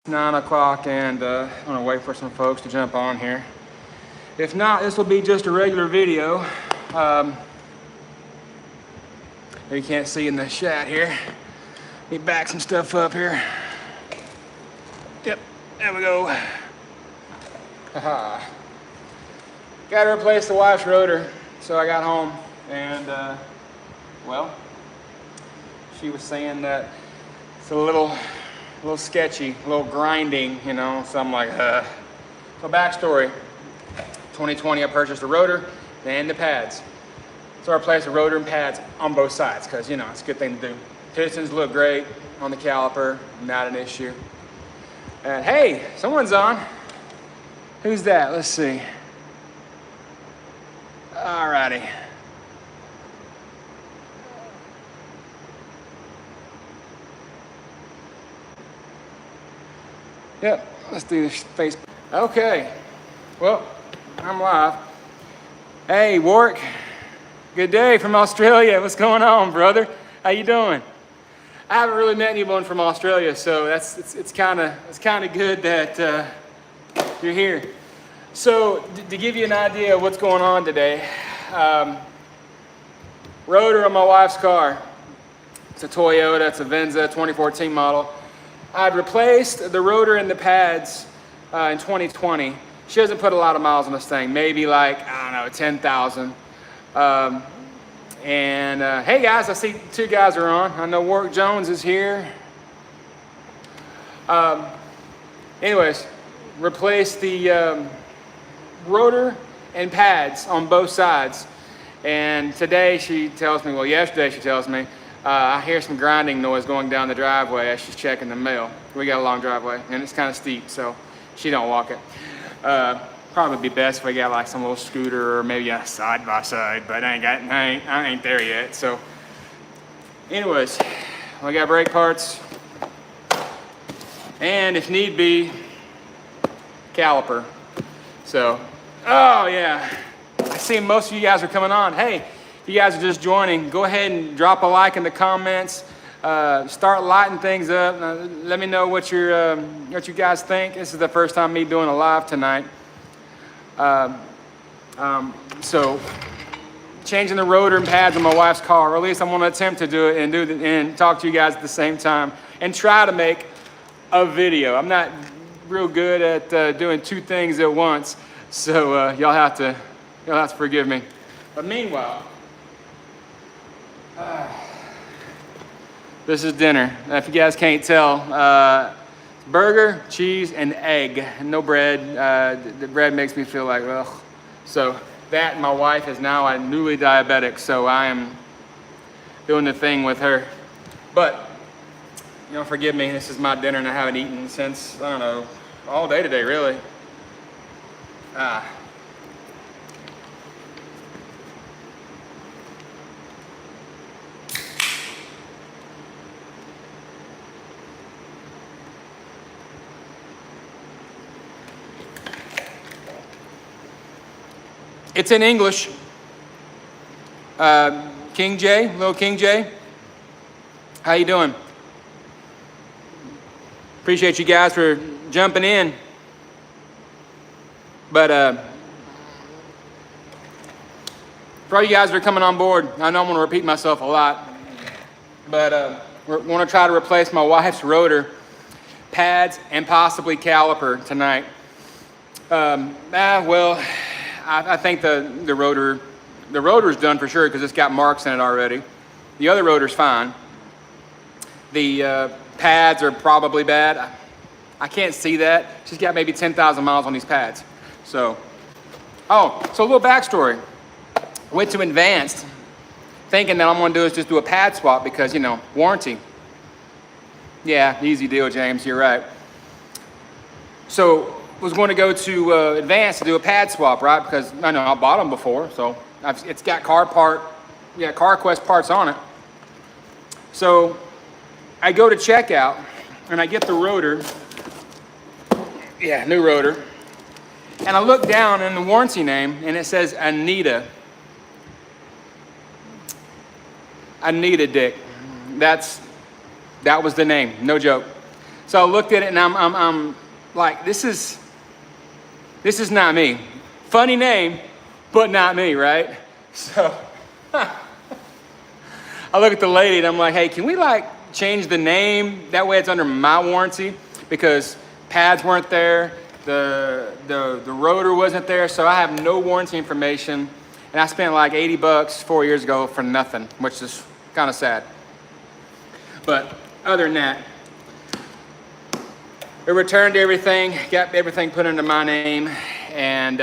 9 o'clock and I'm gonna wait for some folks to jump on here. If not, this will be just a regular video. You can't see in the shot here. Let me back some stuff up here. Yep, there we go. Haha. Got to replace the wife's rotor, so I got home and well, she was saying that it's a little sketchy, a little grinding, you know, so I'm like, So backstory, 2020 I purchased a rotor and the pads. So I replaced the rotor and pads on both sides because, you know, it's a good thing to do. Pistons look great on the caliper, not an issue. And hey, someone's on. Who's that? Let's see. Alrighty. Yep, let's do this face. Okay, well, I'm live. Hey, Warwick, good day from Australia. What's going on, brother? How you doing? I haven't really met anyone from Australia, so it's kind of good that you're here. So to give you an idea of what's going on today, rotor on my wife's car. It's a Toyota. It's a Venza 2014 model. I'd replaced the rotor and the pads in 2020. She hasn't put a lot of miles on this thing, maybe like, I don't know, 10,000. Hey guys, I see two guys are on. I know Warwick Jones is here. Anyways, replaced the rotor and pads on both sides. And today she tells me, well, yesterday she tells me, I hear some grinding noise going down the driveway as she's checking the mail. We got a long driveway and it's kind of steep, so she don't walk it. Probably be best if we got like some little scooter or maybe a side by side, but I ain't there yet. So anyways, we got brake parts and if need be, caliper. So, oh yeah, I see most of you guys are coming on. Hey, if you guys are just joining, go ahead and drop a like in the comments. Start lighting things up. Let me know what you guys think. This is the first time me doing a live tonight. So changing the rotor and pads on my wife's car, or at least I'm going to attempt to do it and talk to you guys at the same time and try to make a video. I'm not real good at doing two things at once, so y'all have to forgive me. But meanwhile, this is dinner. If you guys can't tell, burger, cheese, and egg. No bread. The bread makes me feel like, ugh. So that, and my wife is now a newly diabetic, so I am doing the thing with her. But, you know, forgive me, this is my dinner and I haven't eaten since, I don't know, all day today, really. It's in English. King J, little King J. How you doing? Appreciate you guys for jumping in. But for all you guys that are coming on board, I know I'm gonna repeat myself a lot, but we're gonna try to replace my wife's rotor, pads, and possibly caliper tonight. Well, I think the rotor's done for sure because it's got marks in it already. The other rotor's fine. The pads are probably bad. I can't see that. She's got maybe 10,000 miles on these pads. So a little backstory. Went to Advanced thinking that all I'm gonna do is just do a pad swap because, you know, warranty. Yeah, easy deal, James, you're right. So was going to go to Advanced to do a pad swap, right? Because I know I bought them before, so it's got CarQuest parts on it. So I go to checkout and I get the rotor. Yeah, new rotor. And I look down in the warranty name and it says Anita. Anita Dick. That's That was the name, no joke. So I looked at it and I'm like, this is not me. Funny name, but not me, right? So I look at the lady and I'm like, hey, can we like change the name? That way it's under my warranty, because pads weren't there, the rotor wasn't there, so I have no warranty information. And I spent like $80 4 years ago for nothing, which is kind of sad. But other than that, I returned everything, got everything put under my name, and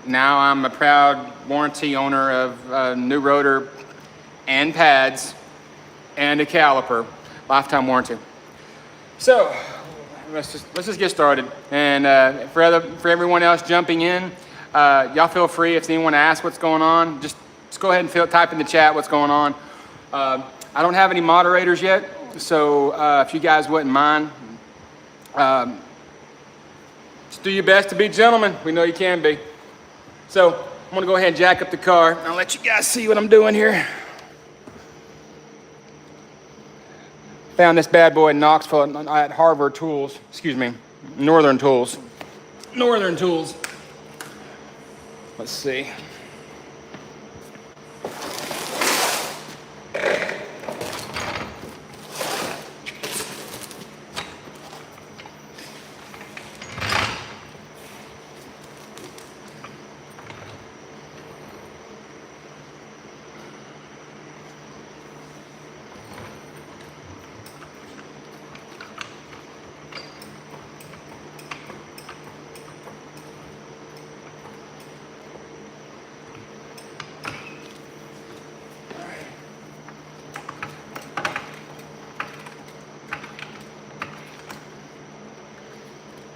now I'm a proud warranty owner of a new rotor and pads and a caliper, lifetime warranty. So let's just get started. And for everyone else jumping in, y'all feel free, if anyone asks what's going on, just go ahead and type in the chat what's going on. I don't have any moderators yet, so if you guys wouldn't mind, just do your best to be gentlemen. We know you can be. So I'm gonna go ahead and jack up the car. I'll let you guys see what I'm doing here. Found this bad boy in Knoxville at Harvard Tools. Excuse me, Northern Tools. Northern Tools. Let's see.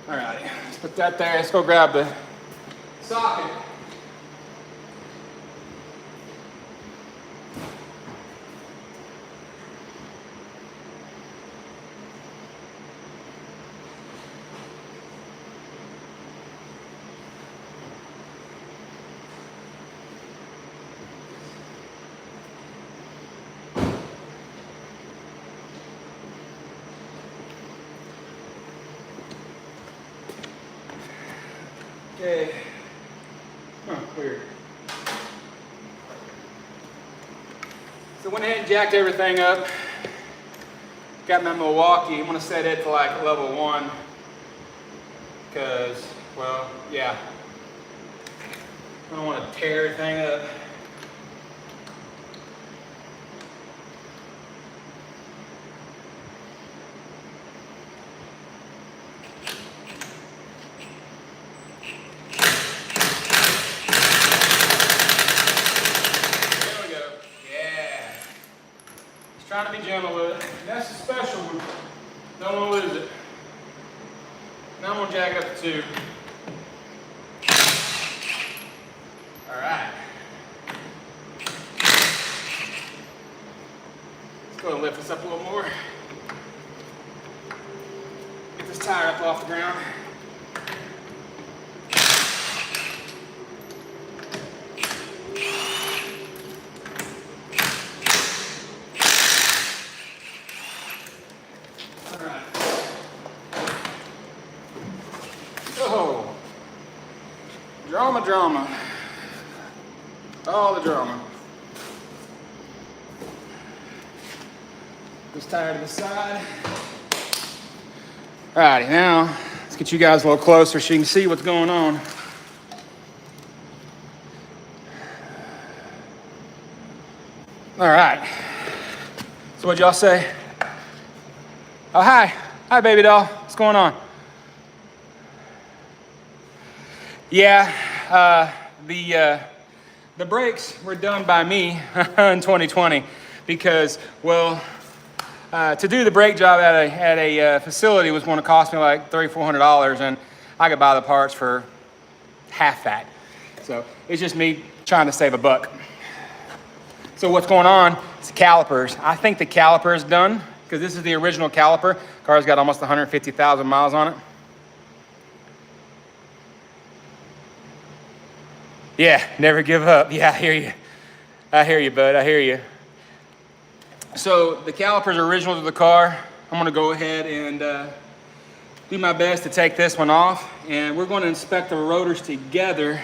All right, let's put that there. Let's go grab the socket. Okay. Weird. So went ahead and jacked everything up. Got my Milwaukee. I'm gonna set it to like level 1. Because, well, yeah. I don't want to tear everything up. Trying to be gentle with it. That's a special one. Don't want to lose it. Now I'm going to jack it up to 2. All right. Let's go and lift this up a little more. Get this tire up off the ground. Drama. All the drama. This tire to the side. Alrighty, now let's get you guys a little closer so you can see what's going on. Alright. So what'd y'all say? Oh, hi. Hi, baby doll. What's going on? Yeah. The brakes were done by me in 2020 because, well, to do the brake job at a facility was going to cost me like $300-400, and I could buy the parts for half that. So it's just me trying to save a buck. So what's going on is the calipers. I think the caliper is done because this is the original caliper. Car's got almost 150,000 miles on it. Yeah, never give up. Yeah, I hear you. I hear you, bud. I hear you. So the calipers are original to the car. I'm gonna go ahead and do my best to take this one off, and we're gonna inspect the rotors together,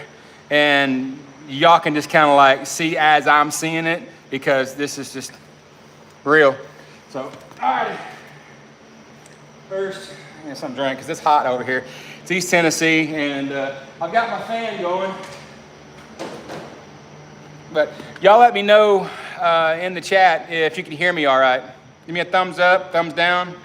and y'all can just kind of like see as I'm seeing it, because this is just real. So, all right. First, I get something to drink because it's hot over here. It's East Tennessee, and I've got my fan going. But y'all let me know in the chat if you can hear me all right. Give me a thumbs up, thumbs down.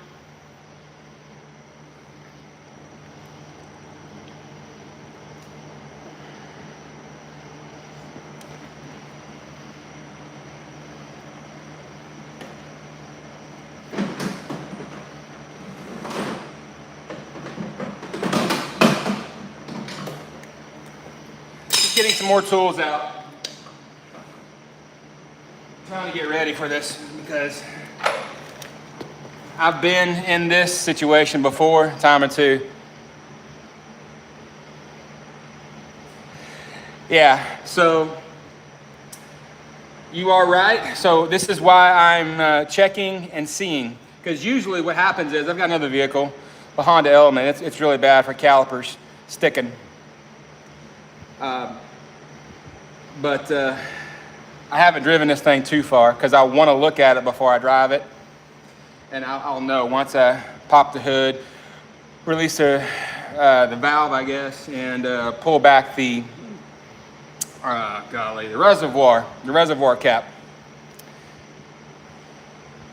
Just getting some more tools out. Trying to get ready for this because I've been in this situation before, a time or two. Yeah, so you are right. So this is why I'm checking and seeing, because usually what happens is I've got another vehicle, a Honda Element. It's really bad for calipers sticking. But I haven't driven this thing too far because I want to look at it before I drive it. And I'll know once I pop the hood, release the valve, I guess, and pull back the reservoir cap.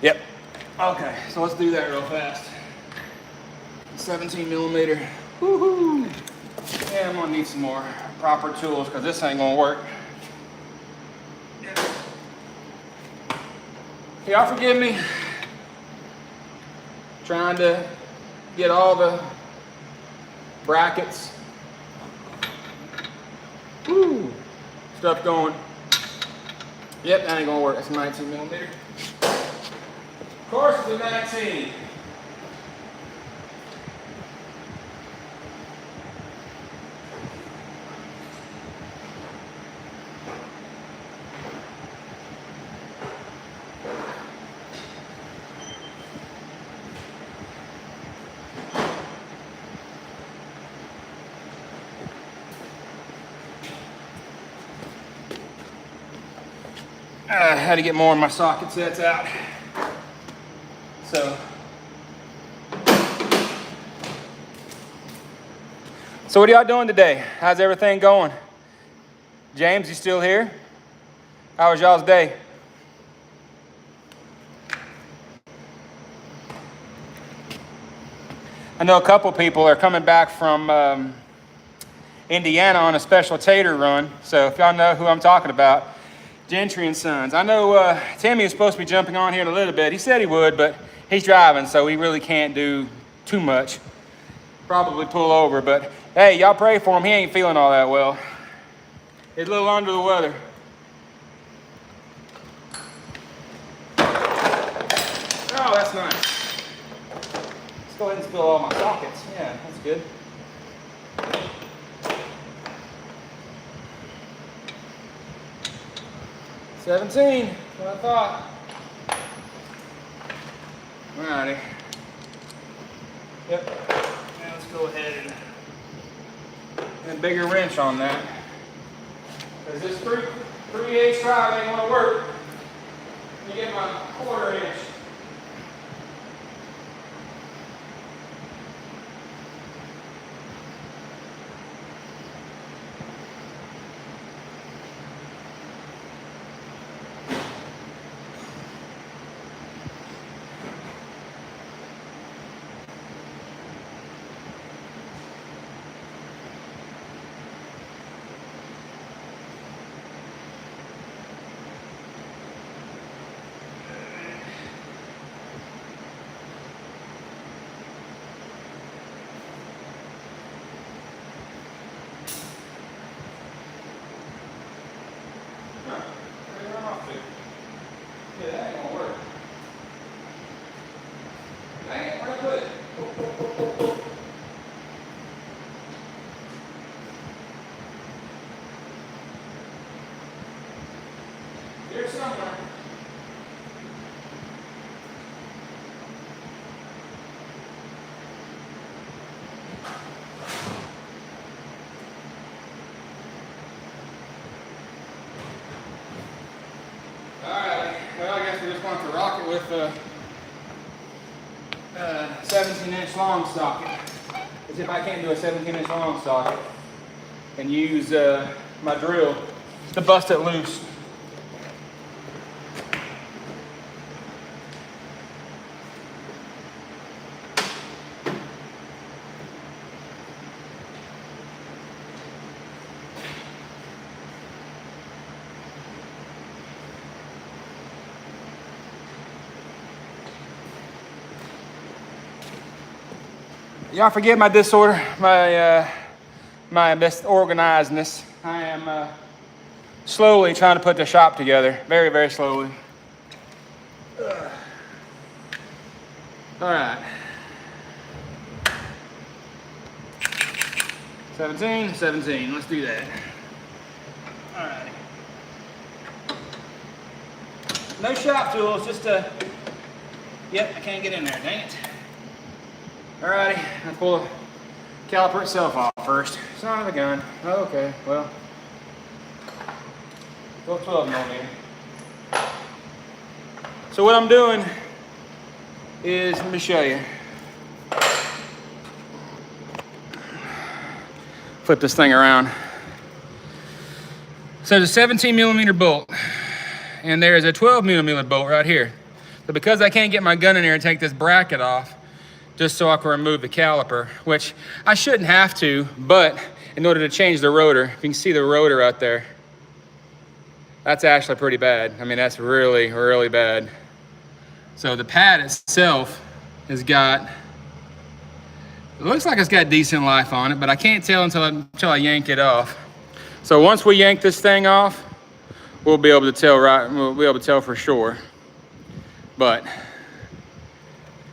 Yep. Okay, so let's do that real fast. 17 millimeter. Woohoo! Yeah, I'm gonna need some more proper tools because this ain't gonna work. Y'all forgive me. Trying to get all the brackets, stuff going. Yep, that ain't gonna work. That's a 19 millimeter. Of course, it's a 19. I had to get more of my socket sets out. So what are y'all doing today? How's everything going? James, you still here? How was y'all's day? I know a couple people are coming back from Indiana on a special tater run. So if y'all know who I'm talking about, Gentry and Sons. I know Timmy is supposed to be jumping on here in a little bit. He said he would, but he's driving, so he really can't do too much. Probably pull over, but hey, y'all pray for him. He ain't feeling all that well. He's a little under the weather. Oh, that's nice. Let's go ahead and spill all my sockets. Yeah, that's good. $17, what I thought. Alrighty. Yep. Now let's go ahead and a bigger wrench on that. Because this 3/8 drive ain't gonna work. Let me get my 1/4 inch. Yeah, that ain't gonna work. Dang it, where'd I put it? Here somewhere. with a 17-inch long socket. Because if I can't do a 17-inch long socket and use my drill to bust it loose. Y'all forget my disorder, my disorganizedness. I am slowly trying to put the shop together, very, very slowly. All right. 17, 17, let's do that. All right. No shop tools, just yep, I can't get in there, dang it. Alrighty, let's pull the caliper itself off first. Son of a gun. Okay, well, go 12 millimeter. So what I'm doing is, let me show you. Flip this thing around. So there's a 17 millimeter bolt, and there's a 12 millimeter bolt right here. So because I can't get my gun in here and take this bracket off, just so I can remove the caliper, which I shouldn't have to, but in order to change the rotor, if you can see the rotor out there, that's actually pretty bad. I mean, that's really, really bad. So the pad itself has got, it looks like it's got decent life on it, but I can't tell until I yank it off. So once we yank this thing off, we'll be able to tell we'll be able to tell for sure. But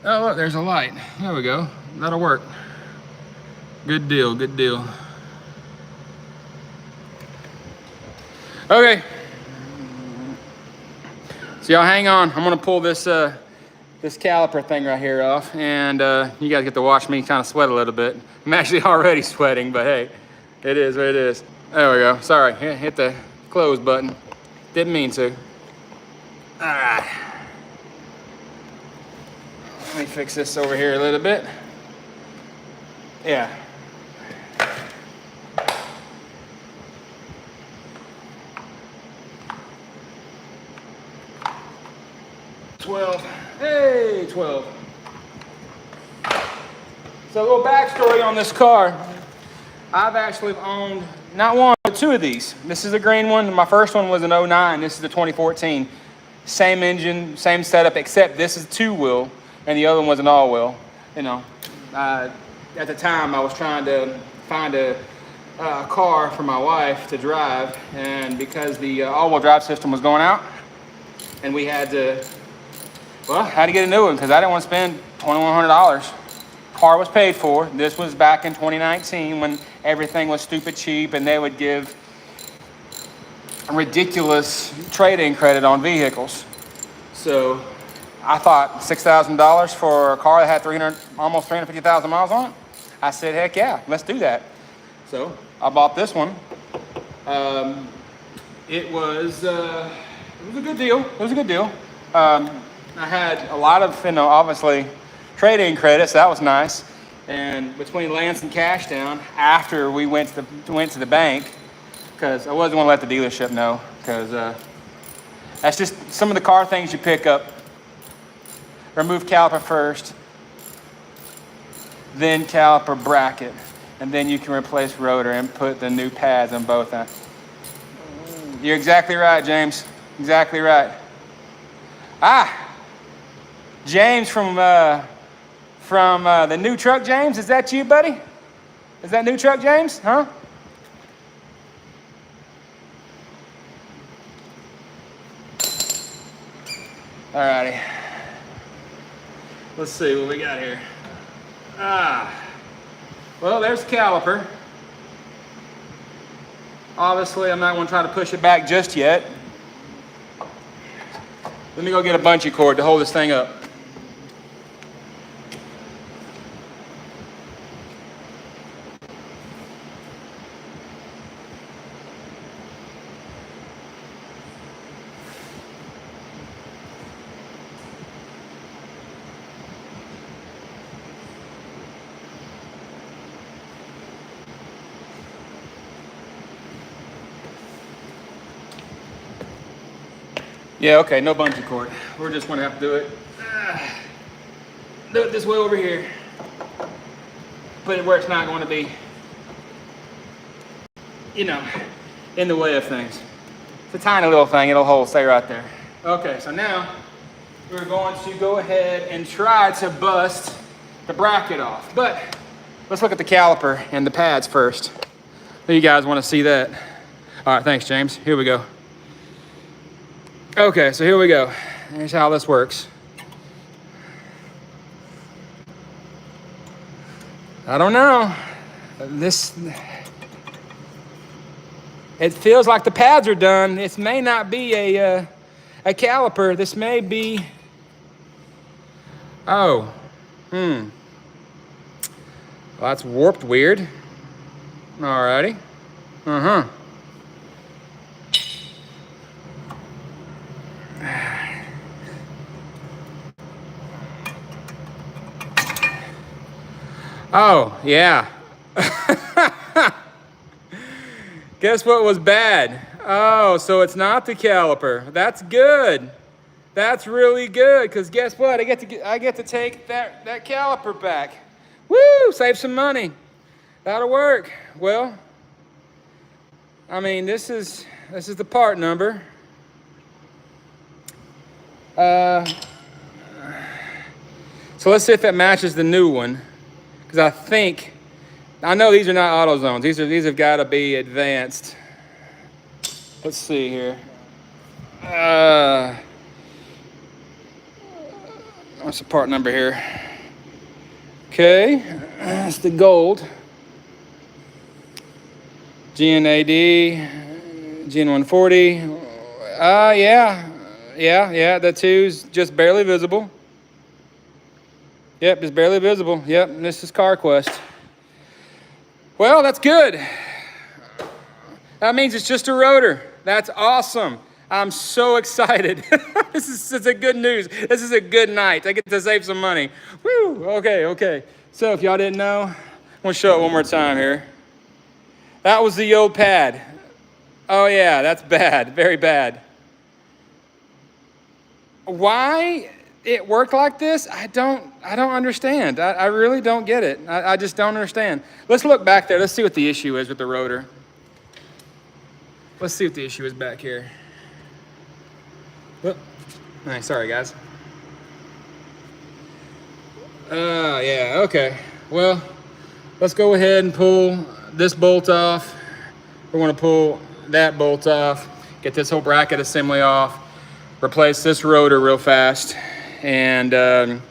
oh, look, there's a light. There we go. That'll work. Good deal, good deal. Okay. So y'all hang on. I'm gonna pull this this caliper thing right here off, and you guys get to watch me kind of sweat a little bit. I'm actually already sweating, but hey, it is what it is. There we go. Sorry, hit the close button. Didn't mean to. All right. Let me fix this over here a little bit. Yeah. Hey, 12. So a little backstory on this car. I've actually owned not one, but two of these. This is a green one. My first one was an 09. This is the 2014. Same engine, same setup, except this is two-wheel, and the other one was an all-wheel. You know, at the time I was trying to find a car for my wife to drive, and because the all-wheel drive system was going out, and we had to, well, I had to get a new one because I didn't want to spend $2,100. Car was paid for. This was back in 2019 when everything was stupid cheap, and they would give a ridiculous trade-in credit on vehicles. So I thought $6,000 for a car that had almost 350,000 miles on it. I said, heck yeah, let's do that. So I bought this one. It was a good deal. It was a good deal. I had a lot of, obviously trade-in credits. That was nice. And between Lance and cash down, after we went to the bank, because I wasn't going to let the dealership know, because that's just some of the car things you pick up. Remove caliper first, then caliper bracket, and then you can replace rotor and put the new pads on both. You're exactly right, James. Exactly right. James from the new truck, James. Is that you, buddy? Is that new truck, James? Huh? Alrighty. Let's see what we got here. Well, there's the caliper. Obviously, I'm not going to try to push it back just yet. Let me go get a bungee cord to hold this thing up. Yeah, okay, no bungee cord. We're just gonna have to do it. Do it this way over here. Put it where it's not going to be, you know, in the way of things. It's a tiny little thing, it'll hold, stay right there. Okay, so now we're going to go ahead and try to bust the bracket off. But let's look at the caliper and the pads first. You guys want to see that? All right, thanks, James. Here we go. Okay, so here we go. Here's how this works. I don't know. It feels like the pads are done. This may not be a caliper. This may be, well, that's warped weird. Alrighty. Oh, yeah. Guess what was bad? Oh, so it's not the caliper. That's good. That's really good, because guess what? I get to take that caliper back. Woo! Save some money. That'll work. Well, I mean, this is the part number. So let's see if it matches the new one, because I know these are not AutoZones. These have got to be advanced. Let's see here. What's the part number here? Okay, that's the gold. GNAD, GN140. Yeah, the two's just barely visible. Yep, just barely visible. Yep, and this is CarQuest. Well, that's good. That means it's just a rotor. That's awesome. I'm so excited. This is a good news. This is a good night. I get to save some money. Woo, okay. So if y'all didn't know, I'm gonna show it one more time here. That was the old pad. Oh yeah, that's bad, very bad. Why it worked like this, I don't understand. I really don't get it. I just don't understand. Let's look back there. Let's see what the issue is with the rotor. Let's see what the issue is back here. Whoop. Nice, sorry guys. Yeah, okay. Well, let's go ahead and pull this bolt off. We're gonna pull that bolt off, get this whole bracket assembly off, replace this rotor real fast, and I'm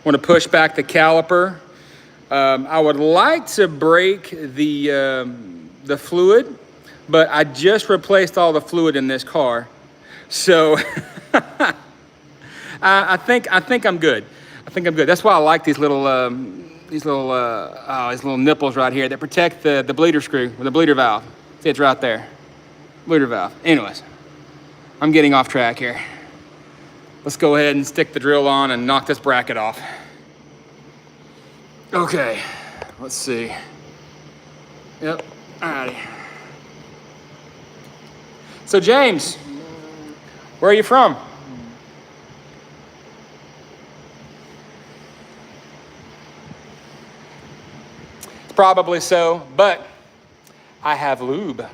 gonna push back the caliper. I would like to break the fluid, but I just replaced all the fluid in this car, so I think I'm good. I think I'm good. That's why I like these little nipples right here that protect the bleeder screw or the bleeder valve. See, it's right there, bleeder valve. Anyways, I'm getting off track here. Let's go ahead and stick the drill on and knock this bracket off. Okay, let's see. Yep, alrighty. So James, where are you from? It's probably so, but I have lube.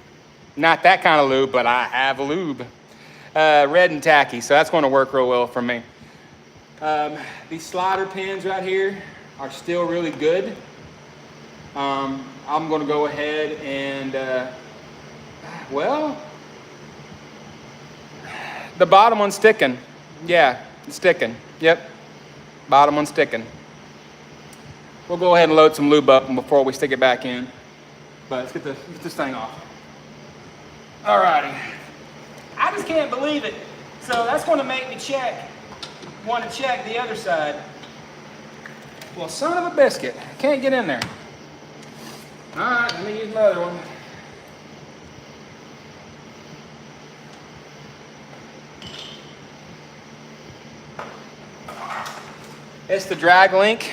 Not that kind of lube, but I have lube. Red and tacky, so that's going to work real well for me. These slider pins right here are still really good. I'm going to go ahead and, well, the bottom one's sticking. Yeah, it's sticking. Yep, bottom one's sticking. We'll go ahead and load some lube up before we stick it back in. But let's get this thing off. Alrighty. I just can't believe it. So that's going to make me want to check the other side. Well, son of a biscuit. Can't get in there. Alright, let me use my other one. It's the drag link.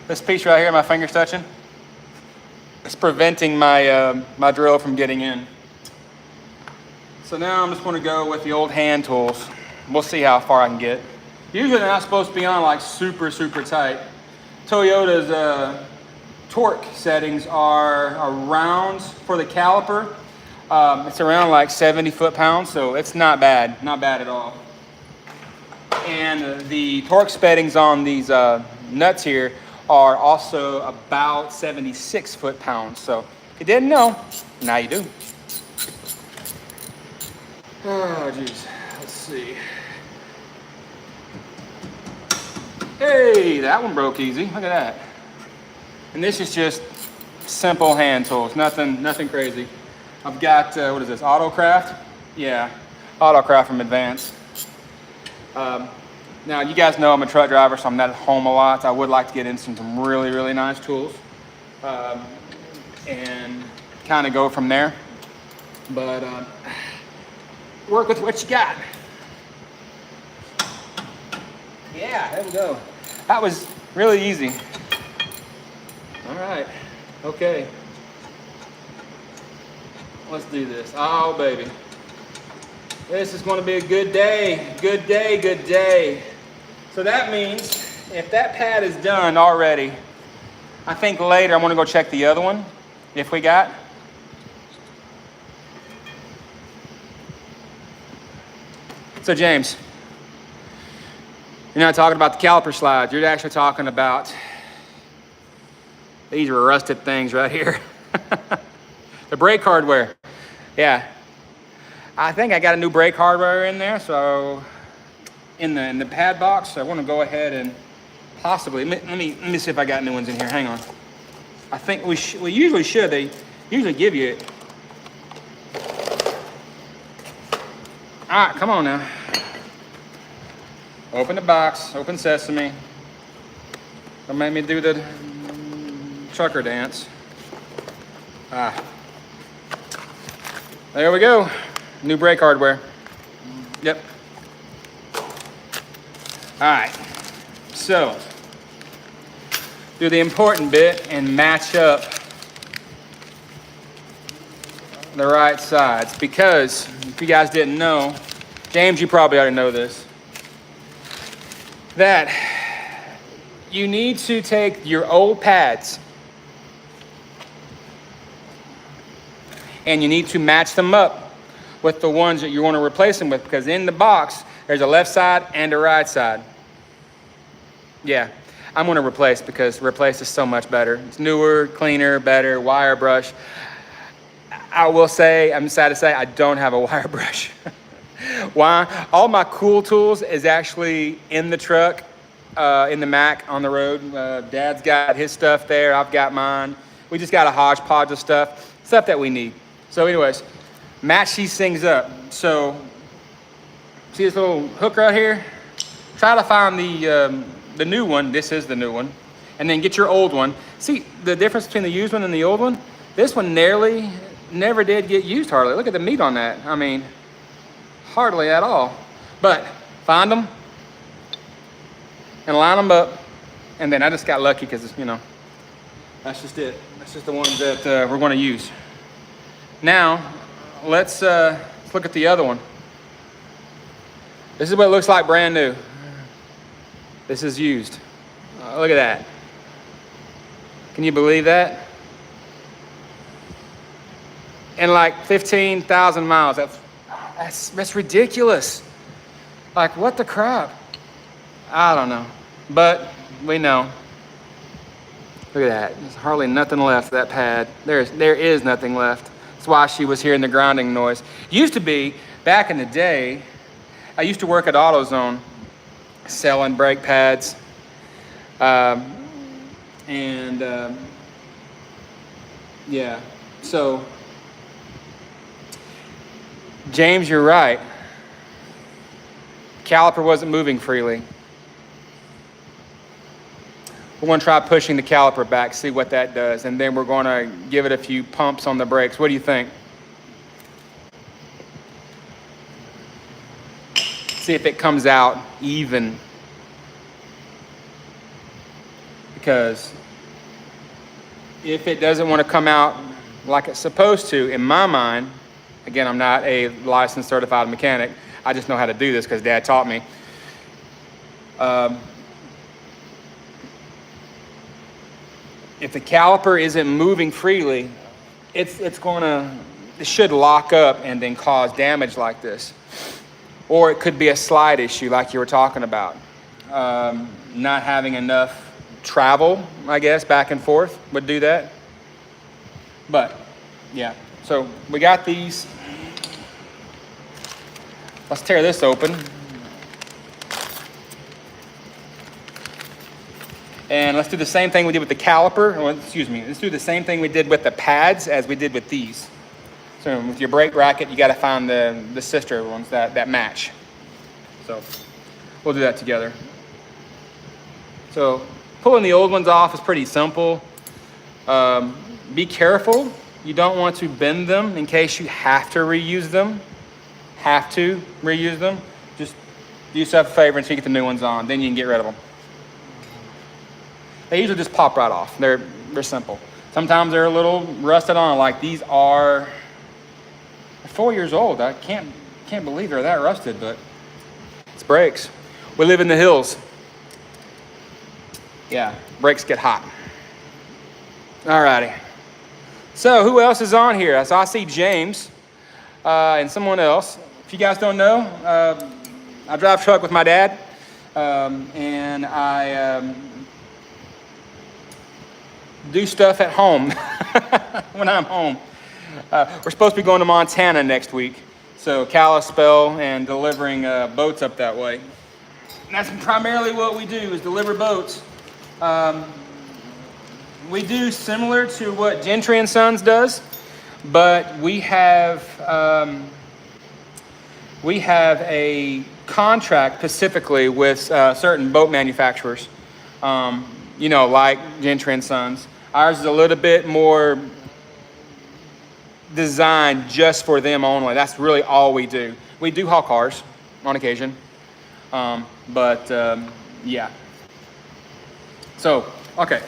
This piece right here, my finger's touching. It's preventing my my drill from getting in. So now I'm just going to go with the old hand tools. We'll see how far I can get. Usually they're not supposed to be on like super tight. Toyota's torque settings are around for the caliper. It's around like 70 foot-pounds, so it's not bad at all. And the torque settings on these nuts here are also about 76 foot-pounds. So if you didn't know, now you do. Oh, geez. Let's see. Hey, that one broke easy. Look at that. And this is just simple hand tools. Nothing crazy. I've got, what is this, Autocraft? Yeah, Autocraft from Advance. Now, you guys know I'm a truck driver, so I'm not at home a lot. I would like to get into some really nice tools and kind of go from there. But work with what you got. Yeah, there we go. That was really easy. All right, okay. Let's do this. Oh, baby. This is going to be a good day. Good day. So that means if that pad is done already, I think later I'm going to go check the other one, if we got. So James, you're not talking about the caliper slides. You're actually talking about these rusted things right here. The brake hardware. Yeah. I think I got a new brake hardware in there, so in the pad box, I want to go ahead and possibly, let me see if I got new ones in here. Hang on. I think we usually should. They usually give you it. All right, come on now. Open the box, open sesame. Don't make me do the trucker dance. There we go. New brake hardware. Yep. All right. So, do the important bit and match up the right sides, because if you guys didn't know, James, you probably already know this, that you need to take your old pads and you need to match them up with the ones that you want to replace them with, because in the box, there's a left side and a right side. Yeah, I'm going to replace, because replace is so much better. It's newer, cleaner, better, wire brush. I will say, I'm sad to say, I don't have a wire brush. Why? All my cool tools is actually in the truck, in the Mac on the road. Dad's got his stuff there. I've got mine. We just got a hodgepodge of stuff that we need. So anyways, match these things up. So see this little hook right here? Try to find the new one. This is the new one. And then get your old one. See the difference between the used one and the old one? This one never did get used hardly. Look at the meat on that. I mean, hardly at all. But find them and line them up. And then I just got lucky because, you know, that's just it. That's just the ones that we're going to use. Now, let's look at the other one. This is what it looks like brand new. This is used. Look at that. Can you believe that? In like 15,000 miles. That's ridiculous. Like, what the crap? I don't know. But we know. Look at that. There's hardly nothing left of that pad. There is nothing left. That's why she was hearing the grinding noise. Used to be, back in the day, I used to work at AutoZone selling brake pads. Yeah, so James, you're right. Caliper wasn't moving freely. We're going to try pushing the caliper back, see what that does, and then we're going to give it a few pumps on the brakes. What do you think? See if it comes out even. Because if it doesn't want to come out like it's supposed to, in my mind, Again, I'm not a licensed certified mechanic. I just know how to do this because Dad taught me. If the caliper isn't moving freely, it should lock up and then cause damage like this. Or it could be a slide issue like you were talking about. Not having enough travel, I guess, back and forth would do that. But yeah, so we got these. Let's tear this open. And let's do the same thing we did with the caliper. Well, excuse me, let's do the same thing we did with the pads as we did with these. So with your brake bracket, you gotta find the sister ones that match. So we'll do that together. So pulling the old ones off is pretty simple. Be careful. You don't want to bend them in case you have to reuse them. Just do yourself a favor until you get the new ones on. Then you can get rid of them. They usually just pop right off. They're simple. Sometimes they're a little rusted on. Like these are 4 years old. I can't believe they're that rusted, but it's brakes. We live in the hills. Yeah, brakes get hot. Alrighty. So who else is on here? So I see James and someone else. If you guys don't know, I drive truck with my dad, and I do stuff at home when I'm home. We're supposed to be going to Montana next week, so Kalispell and delivering boats up that way. And that's primarily what we do, is deliver boats. We do similar to what Gentry and Sons does, but we have a contract specifically with certain boat manufacturers, you know, like Gentry and Sons. Ours is a little bit more designed just for them only. That's really all we do. We do haul cars on occasion, yeah. So, okay.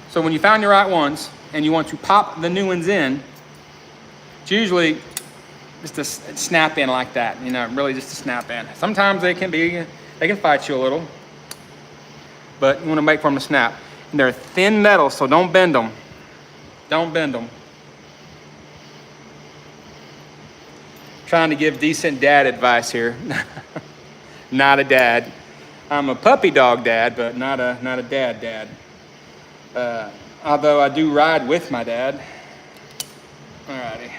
So when you found your right ones and you want to pop the new ones in, it's usually just a snap in like that, you know, really just a snap in. Sometimes they can fight you a little, but you want to make for them to snap. And they're thin metal, so don't bend them. Don't bend them. Trying to give decent dad advice here. Not a dad. I'm a puppy dog dad, but not a dad. Although I do ride with my dad. Alrighty.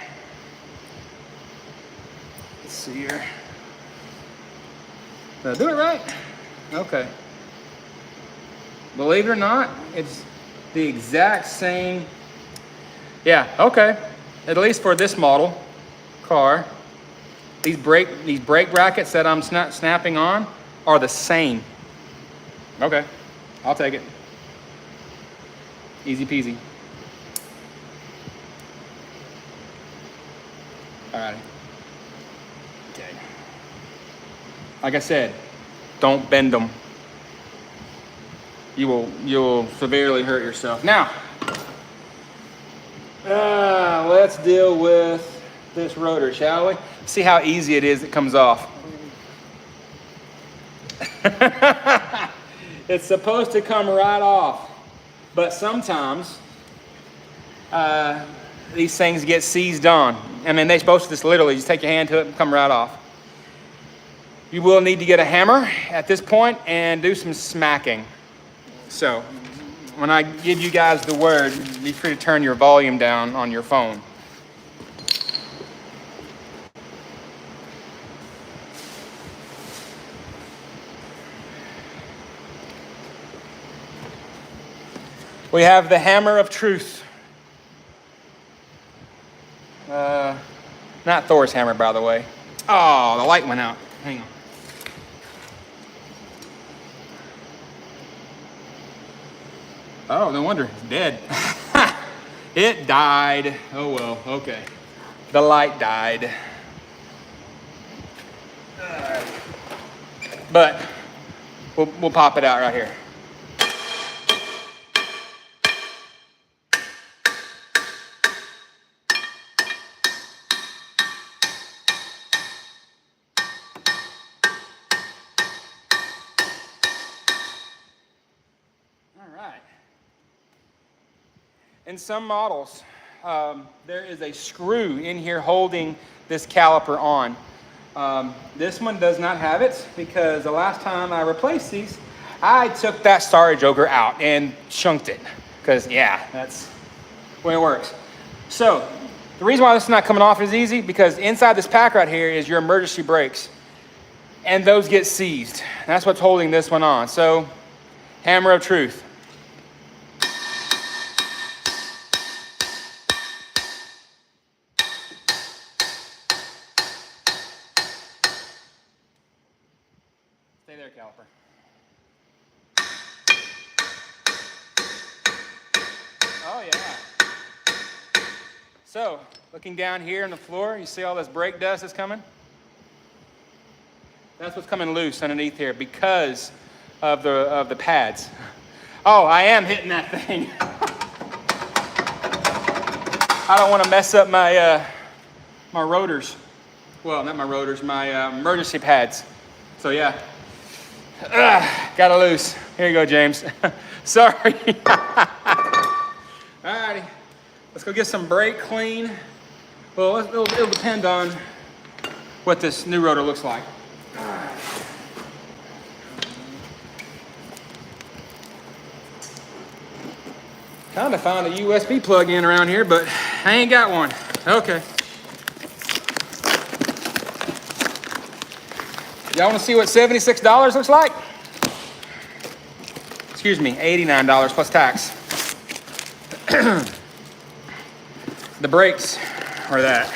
Let's see here. Did I do it right? Okay. Believe it or not, it's the exact same. Yeah, okay. At least for this model car, these brake brackets that I'm snapping on are the same. Okay, I'll take it. Easy peasy. Alrighty. Okay. Like I said, don't bend them. You'll severely hurt yourself. Now, let's deal with this rotor, shall we? See how easy it is. It comes off. It's supposed to come right off, but sometimes these things get seized on. I mean, they're supposed to just literally just take your hand to it and come right off. You will need to get a hammer at this point and do some smacking. So when I give you guys the word, be free to turn your volume down on your phone. We have the hammer of truth. Not Thor's hammer, by the way. Oh, the light went out. Hang on. Oh, no wonder. It's dead. It died. Oh, well, okay. The light died. But we'll pop it out right here. right. In some models, there is a screw in here holding this caliper on. This one does not have it because the last time I replaced these, I took that storage joker out and chunked it. Because yeah, that's the way it works. So the reason why this is not coming off as easy, because inside this pack right here is your emergency brakes. And those get seized. That's what's holding this one on. So hammer of truth. Stay there, caliper. Oh yeah. So, looking down here on the floor, you see all this brake dust that's coming? That's what's coming loose underneath here because of the pads. Oh, I am hitting that thing. I don't want to mess up my my rotors. Well, not my rotors, my emergency pads. So yeah. Got it loose. Here you go, James. Sorry. Alrighty, let's go get some brake clean. Well, it'll depend on what this new rotor looks like. Kind of found a USB plug-in around here, but I ain't got one. Okay. Y'all want to see what $76 looks like? Excuse me, $89 plus tax. The brakes are that.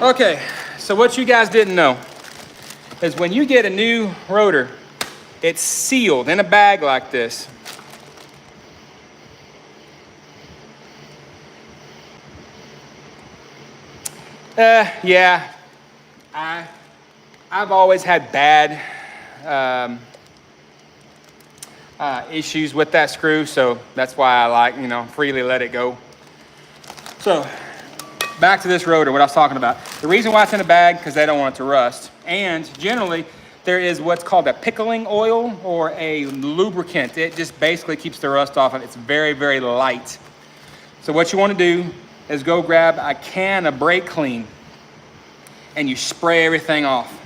Okay, so what you guys didn't know is when you get a new rotor, it's sealed in a bag like this. Yeah, I've always had bad issues with that screw, so that's why I like, freely let it go. So, back to this rotor, what I was talking about. The reason why it's in a bag, because they don't want it to rust. And generally, there is what's called a pickling oil or a lubricant. It just basically keeps the rust off, and it's very, very light. So what you want to do is go grab a can of brake clean, and you spray everything off.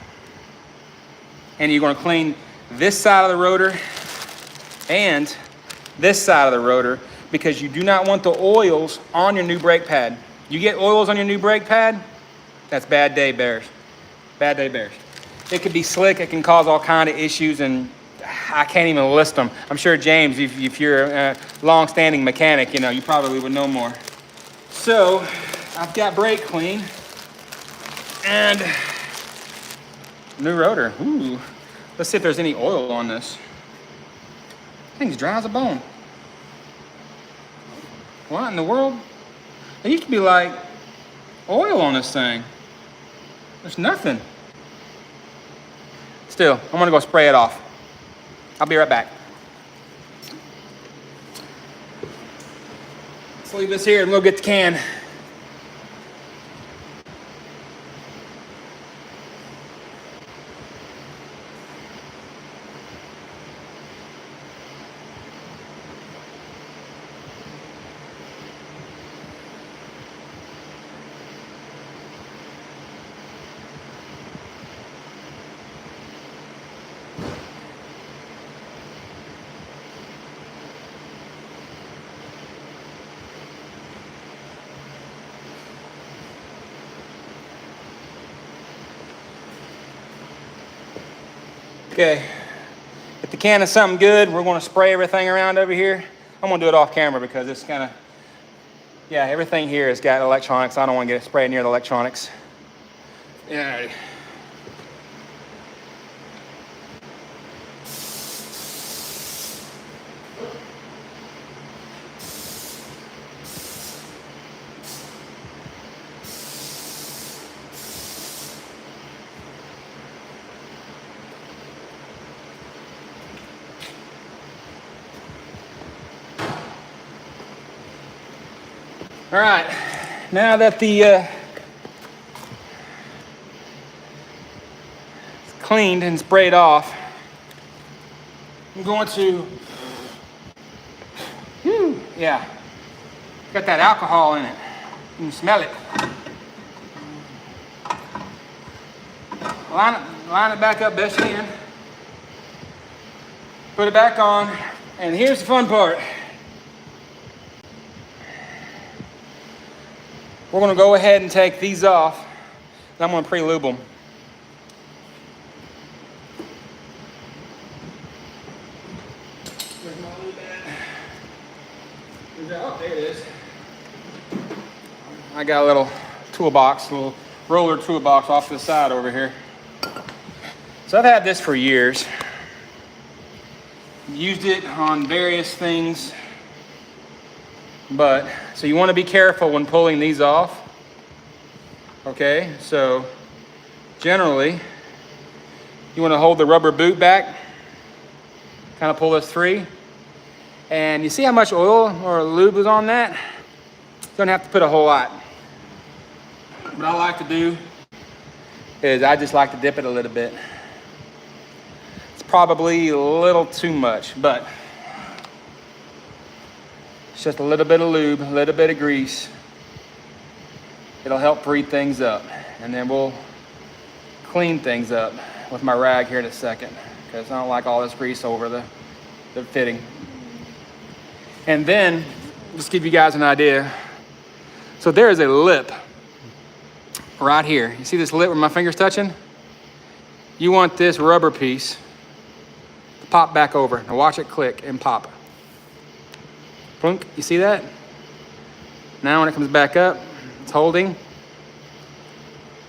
And you're going to clean this side of the rotor and this side of the rotor, because you do not want the oils on your new brake pad. You get oils on your new brake pad, that's bad day bears. Bad day bears. It could be slick, it can cause all kind of issues, and I can't even list them. I'm sure James, if you're a long-standing mechanic, you probably would know more. So I've got brake clean and new rotor. Ooh, let's see if there's any oil on this. Thing's dry as a bone. What in the world? There used to be like oil on this thing. There's nothing. Still, I'm gonna go spray it off. I'll be right back. Let's leave this here and we'll get the can. Okay, if the can is something good, we're going to spray everything around over here. I'm going to do it off camera because it's kind of, yeah, everything here has got electronics. I don't want to get sprayed near the electronics. Yeah. All right, now that the it's cleaned and sprayed off, I'm going to, yeah, got that alcohol in it. You can smell it. Line it back up best you can. Put it back on, and here's the fun part. We're gonna go ahead and take these off, and I'm gonna pre-lube them. Where's my lube at? Oh, there it is. I got a little toolbox, a little roller toolbox off to the side over here. So I've had this for years. Used it on various things, but so you want to be careful when pulling these off. Okay, so generally you want to hold the rubber boot back, kind of pull this free, and you see how much oil or lube is on that? You don't have to put a whole lot. What I like to do is I just like to dip it a little bit. It's probably a little too much, but it's just a little bit of lube, a little bit of grease. It'll help breathe things up. And then we'll clean things up with my rag here in a second, because I don't like all this grease over the fitting. And then, just give you guys an idea. So there is a lip right here. You see this lip where my finger's touching? You want this rubber piece to pop back over. Now watch it click and pop. Plunk, you see that? Now when it comes back up, it's holding.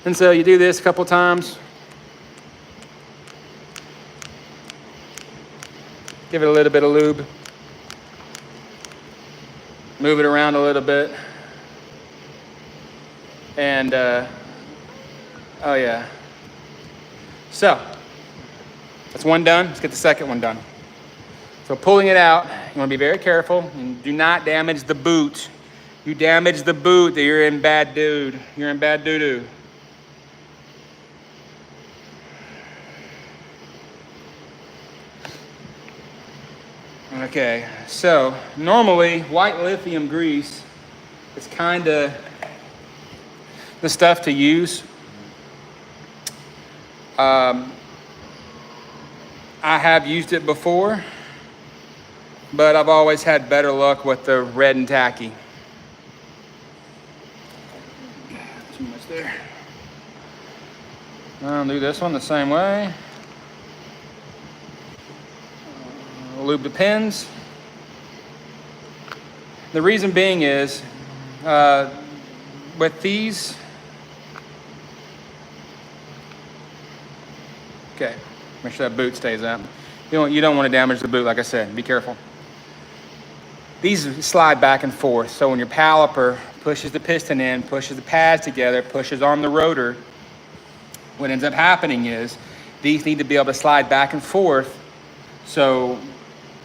And so you do this a couple times. Give it a little bit of lube. Move it around a little bit. And, oh yeah. So, that's one done. Let's get the second one done. So pulling it out, you want to be very careful and do not damage the boot. You damage the boot, that you're in bad dude. You're in bad doo-doo. Okay, so normally white lithium grease is kind of the stuff to use. I have used it before, but I've always had better luck with the red and tacky. Too much there. I'll do this one the same way. Lube the pins. The reason being is with these, okay, make sure that boot stays up. You don't want to damage the boot, like I said. Be careful. These slide back and forth, so when your caliper pushes the piston in, pushes the pads together, pushes on the rotor, what ends up happening is these need to be able to slide back and forth so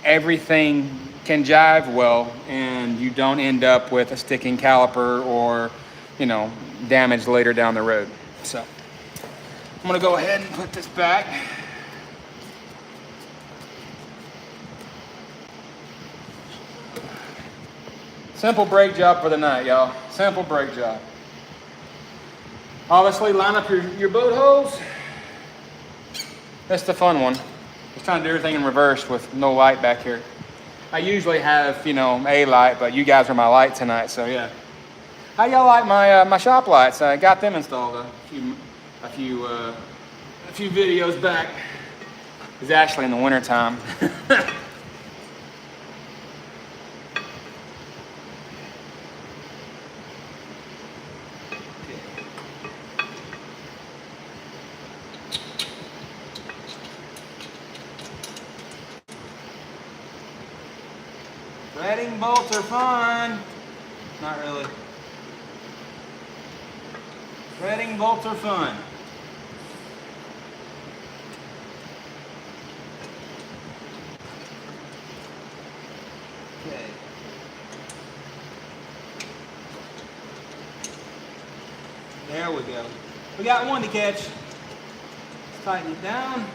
everything can jive well and you don't end up with a sticking caliper or, you know, damage later down the road. So I'm gonna go ahead and put this back. Simple brake job for the night, y'all. Simple brake job. Obviously, line up your boat hose. That's the fun one. Just trying to do everything in reverse with no light back here. I usually have, you know, a light, but you guys are my light tonight, so yeah. How y'all like my shop lights? I got them installed a few videos back. It's actually in the winter time. Threading bolts are fun. Not really. Threading bolts are fun. Okay. There we go. We got one to catch. Let's tighten it down.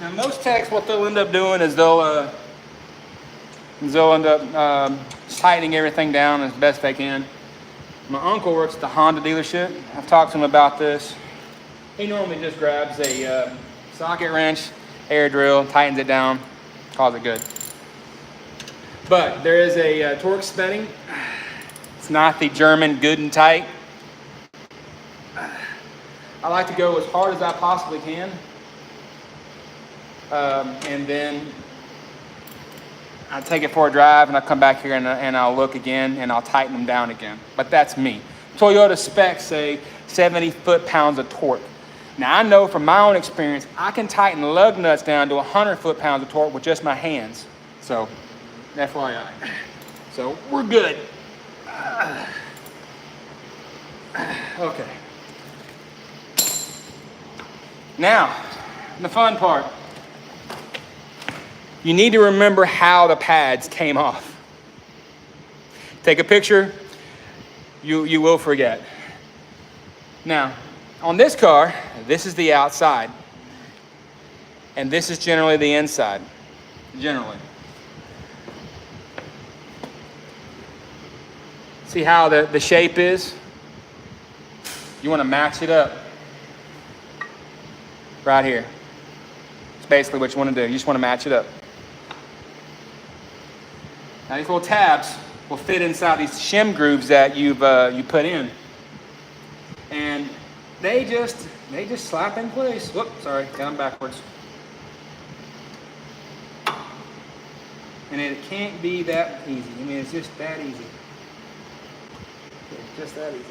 Now most techs, what they'll end up doing is they'll end up tightening everything down as best they can. My uncle works at the Honda dealership. I've talked to him about this. He normally just grabs a socket wrench, air drill, tightens it down, calls it good. But there is a torque setting. It's not the German good and tight. I like to go as hard as I possibly can. And then I take it for a drive and I come back here and I'll look again and I'll tighten them down again. But that's me. Toyota specs say 70 foot-pounds of torque. Now I know from my own experience, I can tighten lug nuts down to 100 foot-pounds of torque with just my hands. So, FYI. So, we're good. Okay. Now, the fun part. You need to remember how the pads came off. Take a picture, you will forget. Now, on this car, this is the outside. And this is generally the inside. Generally. See how the shape is? You want to match it up. Right here. It's basically what you want to do. You just want to match it up. Now these little tabs will fit inside these shim grooves that you put in. And they just slap in place. Whoops, sorry, got them backwards. And it can't be that easy. I mean, it's just that easy. It's just that easy. Okay.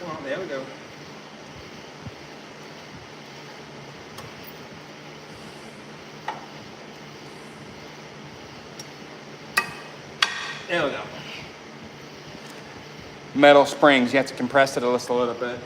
Come on, there we go. There we go. Metal springs, you have to compress it just a little bit.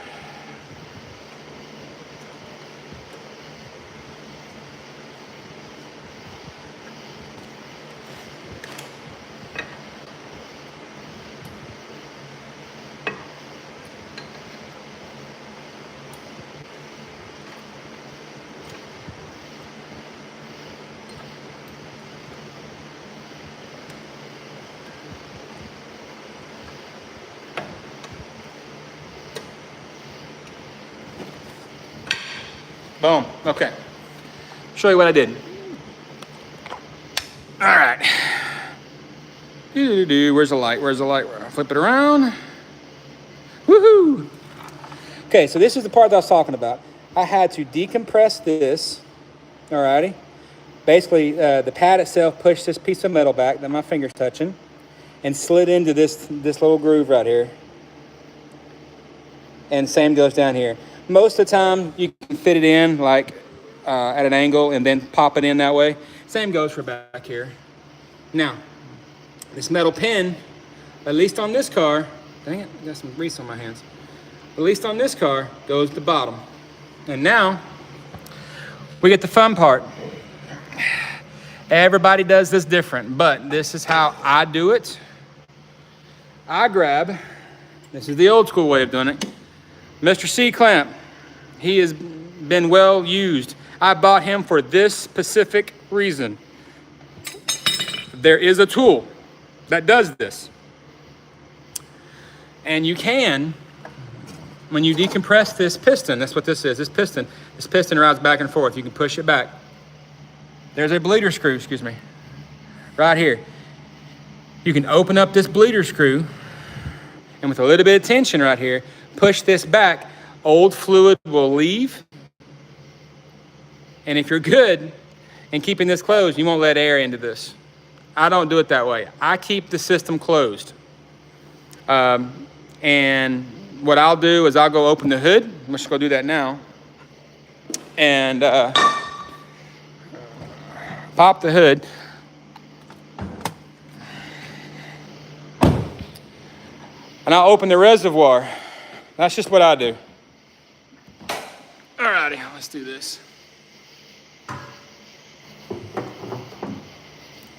Boom. Okay. Show you what I did. All right. Where's the light? Where's the light? Flip it around. Woohoo! Okay, so this is the part that I was talking about. I had to decompress this. Alrighty. Basically, the pad itself pushed this piece of metal back that my finger's touching, and slid into this little groove right here. And same goes down here. Most of the time, you can fit it in like at an angle and then pop it in that way. Same goes for back here. Now, this metal pin, at least on this car, dang it, I got some grease on my hands. At least on this car, goes to the bottom. And now, we get the fun part. Everybody does this different, but this is how I do it. I grab, this is the old school way of doing it, Mr. C-Clamp. He has been well used. I bought him for this specific reason. There is a tool that does this. And you can, when you decompress this piston, that's what this is, this piston rides back and forth. You can push it back. There's a bleeder screw, excuse me, right here. You can open up this bleeder screw, and with a little bit of tension right here, push this back. Old fluid will leave. And if you're good in keeping this closed, you won't let air into this. I don't do it that way. I keep the system closed. And what I'll do is I'll go open the hood. I'm just gonna do that now. And pop the hood. And I'll open the reservoir. That's just what I do. Alrighty, let's do this.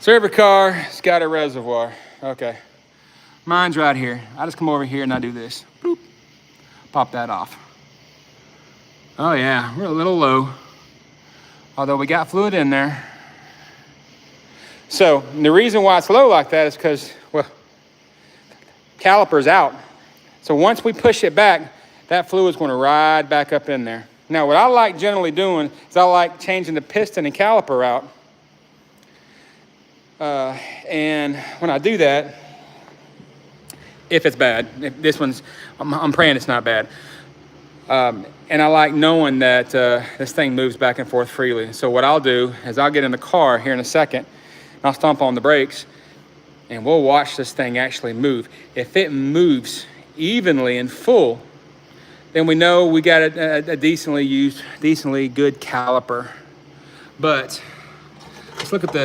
So every car has got a reservoir. Okay. Mine's right here. I just come over here and I do this. Boop. Pop that off. Oh yeah, we're a little low. Although we got fluid in there. So the reason why it's low like that is because, well, caliper's out. So once we push it back, that fluid's going to ride back up in there. Now what I like generally doing is I like changing the piston and caliper out. And when I do that, if it's bad, if this one's, I'm praying it's not bad. And I like knowing that this thing moves back and forth freely. So what I'll do is I'll get in the car here in a second, and I'll stomp on the brakes, and we'll watch this thing actually move. If it moves evenly and full, then we know we got a decently used, decently good caliper. But let's look at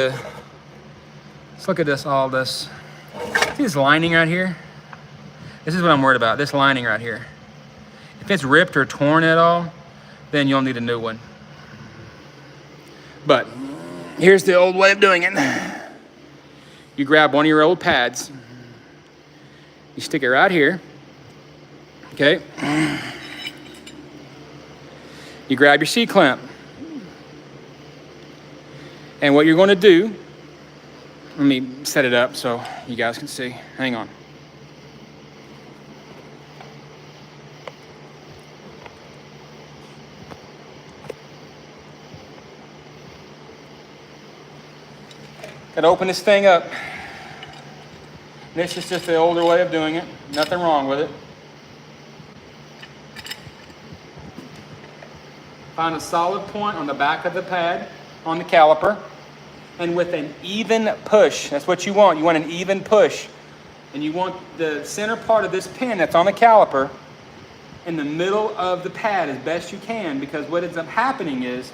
all this. See this lining right here? This is what I'm worried about, this lining right here. If it's ripped or torn at all, then you'll need a new one. But here's the old way of doing it. You grab one of your old pads, you stick it right here, okay? You grab your C-clamp. And what you're gonna do, let me set it up so you guys can see. Hang on. Gotta open this thing up. This is just the older way of doing it. Nothing wrong with it. Find a solid point on the back of the pad on the caliper, and with an even push. That's what you want. You want an even push. And you want the center part of this pin that's on the caliper in the middle of the pad as best you can, because what ends up happening is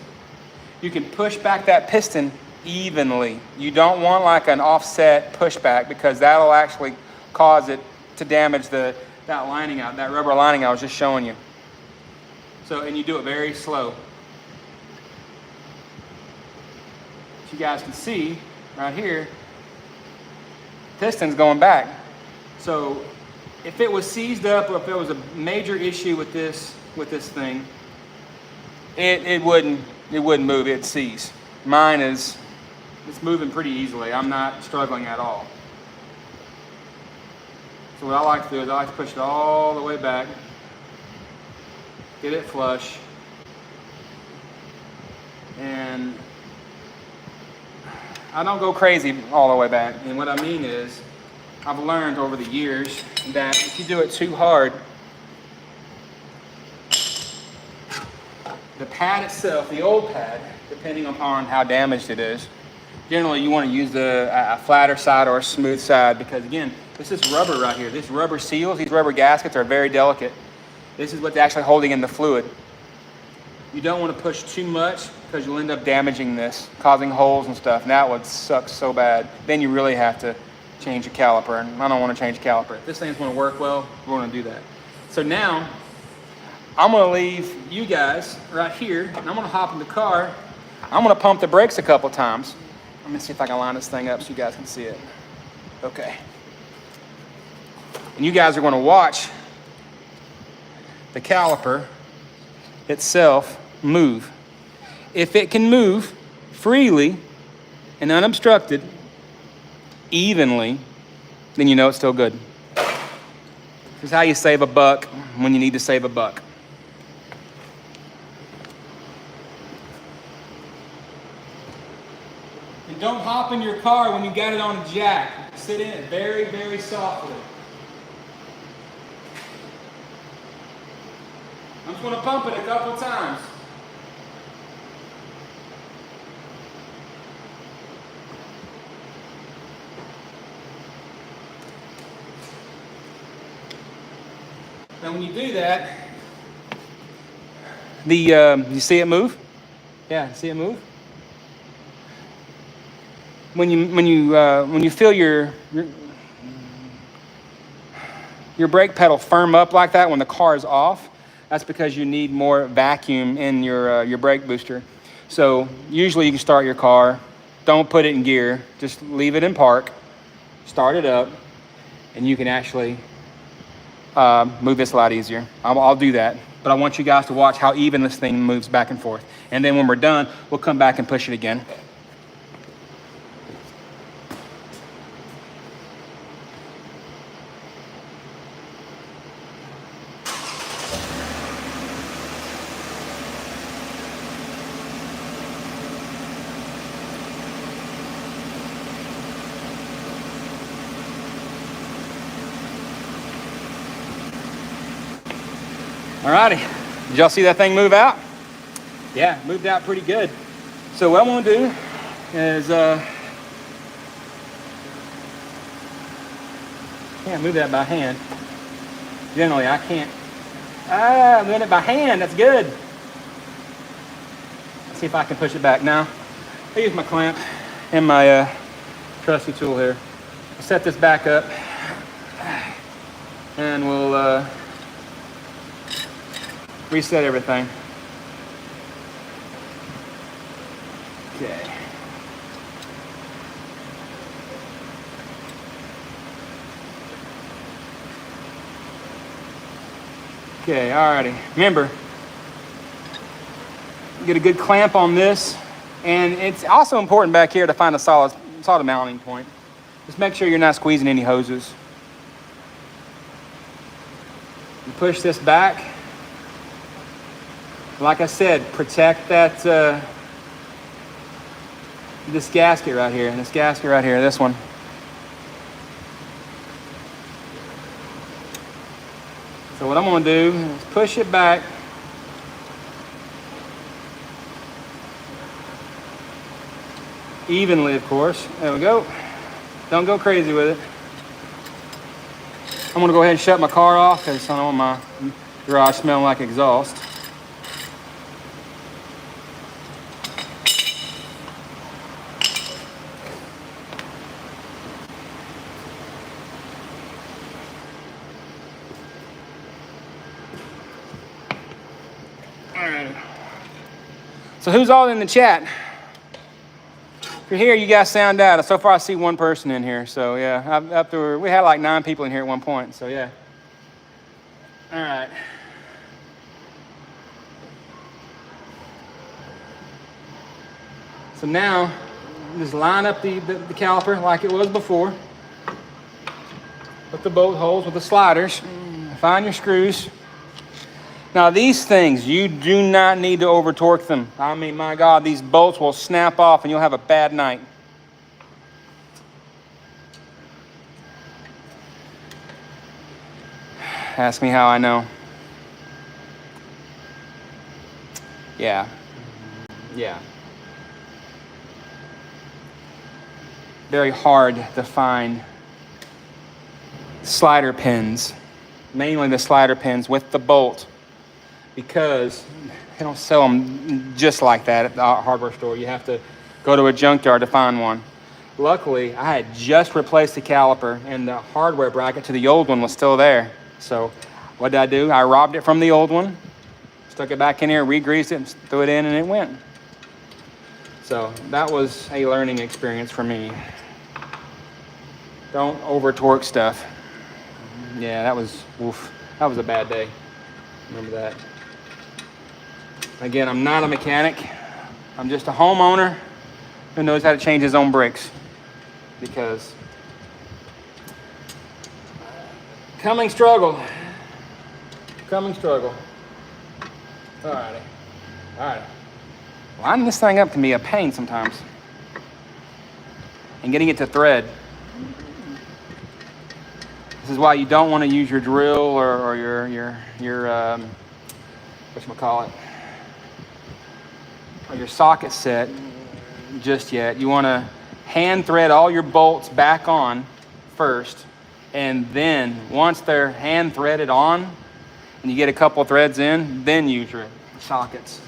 you can push back that piston evenly. You don't want like an offset pushback, because that'll actually cause it to damage that lining out, that rubber lining I was just showing you. So, and you do it very slow. As you guys can see right here, piston's going back. So if it was seized up, or if there was a major issue with this thing, it wouldn't move, it'd seize. Mine is, it's moving pretty easily. I'm not struggling at all. So what I like to do is I like to push it all the way back, get it flush, and I don't go crazy all the way back. And what I mean is, I've learned over the years that if you do it too hard, the pad itself, the old pad, depending upon how damaged it is, generally you want to use a flatter side or a smooth side, because again, this is rubber right here. This rubber seals, these rubber gaskets are very delicate. This is what's actually holding in the fluid. You don't want to push too much, because you'll end up damaging this, causing holes and stuff, and that would suck so bad. Then you really have to change your caliper, and I don't want to change the caliper. If this thing's going to work well, we're going to do that. So now, I'm going to leave you guys right here, and I'm going to hop in the car. I'm going to pump the brakes a couple times. Let me see if I can line this thing up so you guys can see it. Okay. And you guys are going to watch the caliper itself move. If it can move freely and unobstructed, evenly, then you know it's still good. This is how you save a buck when you need to save a buck. And don't hop in your car when you got it on a jack. Sit in it very, very softly. I'm just going to pump it a couple times. Now when you do that, you see it move? Yeah, see it move? When you feel your brake pedal firm up like that when the car is off, that's because you need more vacuum in your brake booster. So usually you can start your car don't put it in gear. Just leave it in park, start it up, and you can actually move this a lot easier. I'll do that, but I want you guys to watch how even this thing moves back and forth. And then when we're done, we'll come back and push it again. Alrighty, did y'all see that thing move out? Yeah, it moved out pretty good. So what I'm gonna do is, can't move that by hand. Generally, I can't. I'm doing it by hand, that's good. Let's see if I can push it back now. I use my clamp and my trusty tool here. I'll set this back up and we'll reset everything. Okay. Okay, alrighty. Remember, get a good clamp on this, and it's also important back here to find a solid mounting point. Just make sure you're not squeezing any hoses. You push this back. Like I said, protect that this gasket right here, this one. So what I'm gonna do is push it back. Evenly, of course. There we go. Don't go crazy with it. I'm gonna go ahead and shut my car off because I don't want my garage smelling like exhaust. So who's all in the chat? If you're here, you guys sound out. So far, I see one person in here. So yeah, we had like 9 people in here at one point. So yeah. All right. So now, just line up the caliper like it was before. With the bolt holes, with the sliders. Find your screws. Now these things, you do not need to over torque them. I mean, my God, these bolts will snap off and you'll have a bad night. Ask me how I know. Yeah. Very hard to find slider pins, mainly the slider pins with the bolt, because they don't sell them just like that at the hardware store. You have to go to a junkyard to find one. Luckily, I had just replaced the caliper and the hardware bracket to the old one was still there. So what did I do? I robbed it from the old one, stuck it back in here, re-greased it, and threw it in, and it went. So that was a learning experience for me. Don't over torque stuff. Yeah, that was a bad day. Remember that. Again, I'm not a mechanic. I'm just a homeowner who knows how to change his own brakes. Because coming struggle. Alrighty. Lining this thing up can be a pain sometimes. And getting it to thread. This is why you don't want to use your drill or your whatchamacallit, or your socket set just yet. You want to hand thread all your bolts back on first, and then once they're hand threaded on and you get a couple threads in, then use your sockets.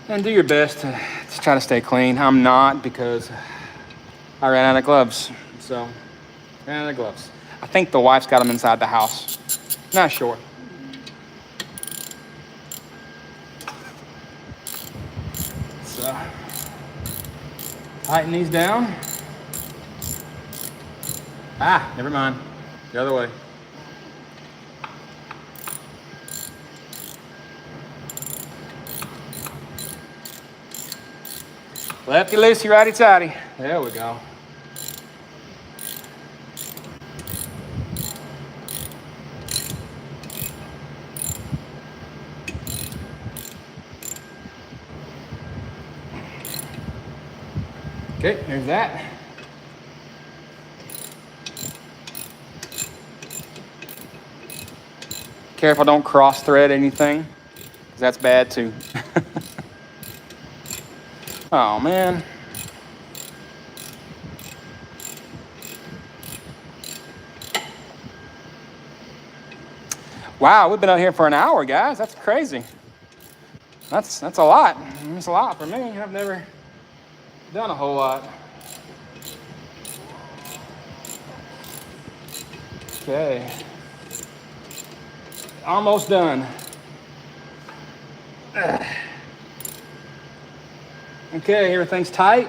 And do your best to try to stay clean. I'm not, because I ran out of gloves. So, ran out of gloves. I think the wife's got them inside the house. Not sure. Tighten these down. Ah, never mind. The other way. Lefty loosey, righty tighty. There we go. Okay, there's that. Careful, don't cross thread anything, because that's bad too. Oh man. Wow, we've been out here for an hour, guys. That's crazy. That's a lot. That's a lot for me. I've never done a whole lot. Okay. Almost done. Okay, everything's tight.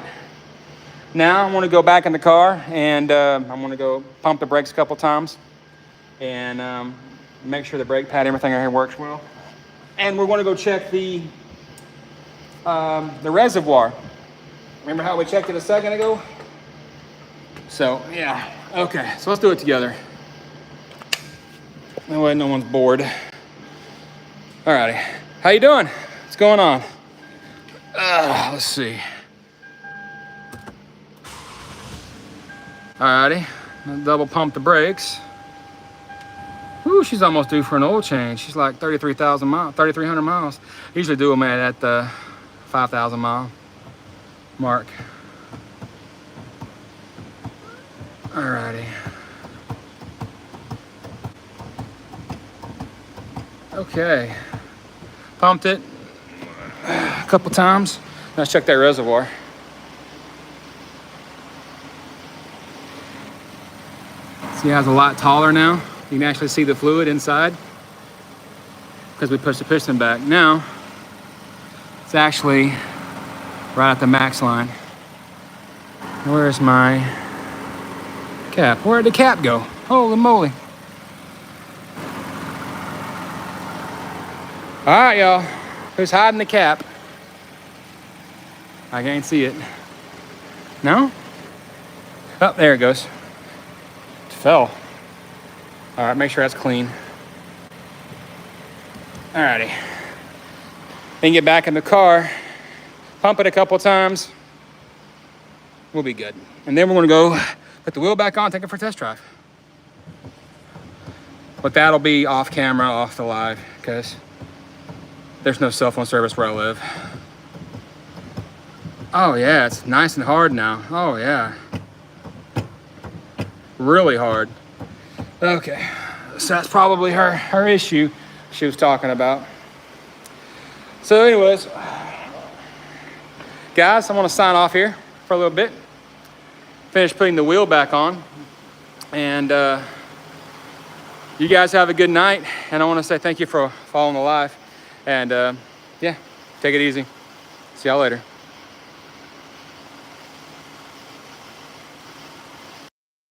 Now I want to go back in the car and I'm going to go pump the brakes a couple times and make sure the brake pad, everything here works well. And we're going to go check the reservoir. Remember how we checked it a second ago? So yeah, okay. So let's do it together. That way no one's bored. Alrighty, how you doing? What's going on? Let's see. Alrighty, double pump the brakes. Ooh, she's almost due for an oil change. She's like 33,000 miles, 3,300 miles. Usually do them at the 5,000 mile mark. Alrighty. Okay, pumped it a couple times. Let's check that reservoir. See how it's a lot taller now? You can actually see the fluid inside because we pushed the piston back. Now, it's actually right at the max line. Where's my cap? Where'd the cap go? Holy moly. All right, y'all. Who's hiding the cap? I can't see it. No? Oh, there it goes. It fell. All right, make sure that's clean. All righty. Then get back in the car, pump it a couple times. We'll be good. And then we're gonna go put the wheel back on, take it for a test drive. But that'll be off camera, off the live, because there's no cell phone service where I live. Oh yeah, it's nice and hard now. Oh yeah. Really hard. Okay, so that's probably her issue she was talking about. So anyways, guys, I want to sign off here for a little bit. Finish putting the wheel back on. And you guys have a good night. And I want to say thank you for following the live. And yeah, take it easy. See y'all later.